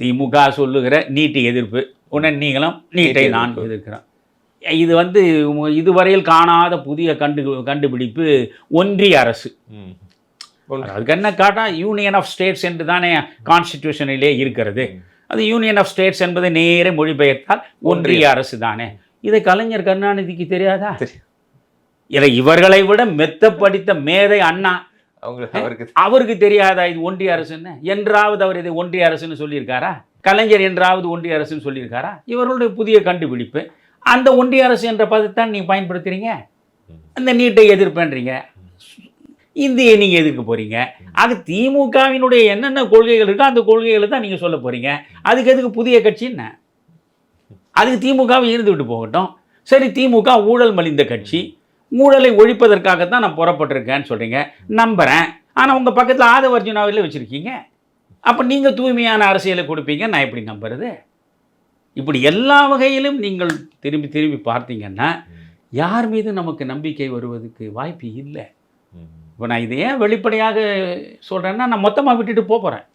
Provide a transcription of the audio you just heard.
திமுக சொல்லுகிற நீட்டு எதிர்ப்பு, உடனே நீங்களும் நீட்டை நான் எதிர்க்கிறோம். இது இதுவரையில் காணாத புதிய கண்டுபிடிப்பு ஒன்றிய அரசு. அதுக்கு என்ன காட்டா யூனியன் ஆஃப் ஸ்டேட்ஸ் என்று தானே கான்ஸ்டிடியூஷனிலே இருக்கிறது. அது யூனியன் ஆஃப் ஸ்டேட்ஸ் என்பதை நேரே மொழிபெயர்த்தால் ஒன்றிய அரசு தானே. இதை கலைஞர் கருணாநிதிக்கு தெரியாதா? இதை இவர்களை விட மெத்த படித்த மேதை அண்ணா அவருக்கு தெரியாதா இது ஒன்றிய அரசுன்னு? என்றாவது அவர் இதை ஒன்றிய அரசுன்னு சொல்லியிருக்காரா? கலைஞர் என்றாவது ஒன்றிய அரசுன்னு சொல்லியிருக்காரா? இவர்களுடைய புதிய கண்டுபிடிப்பு. அந்த ஒன்றிய அரசு என்ற பதத்தான் நீங்கள் பயன்படுத்துகிறீங்க. அந்த நீட்டை எதிர்ப்புன்றீங்க, இந்தியை நீங்கள் எதிர்க்க போகிறீங்க. அது திமுகவினுடைய என்னென்ன கொள்கைகள் இருக்கோ அந்த கொள்கைகளை தான் நீங்கள் சொல்ல போகிறீங்க. அதுக்கு எதுக்கு புதிய கட்சி என்ன? அதுக்கு திமுகவை இருந்துவிட்டு போகட்டும். சரி, திமுக ஊழல் மலிந்த கட்சி, ஊழலை ஒழிப்பதற்காகத்தான் நான் புறப்பட்டிருக்கேன்னு சொல்கிறீங்க, நம்புகிறேன். ஆனால் உங்கள் பக்கத்தில் ஆதவ அர்ஜுனாவில் வச்சுருக்கீங்க. அப்போ நீங்கள் தூய்மையான அரசியலை கொடுப்பீங்க, நான் எப்படி நம்புறது? இப்படி எல்லா வகையிலும் நீங்கள் திரும்பி திரும்பி பார்த்தீங்கன்னா யார் மீது நமக்கு நம்பிக்கை வருவதுக்கு வாய்ப்பு இல்லை. இப்போ நான் இதை ஏன் வெளிப்படையாக சொல்கிறேன்னா, நான் மொத்தமாக விட்டுட்டு போகிறேன்.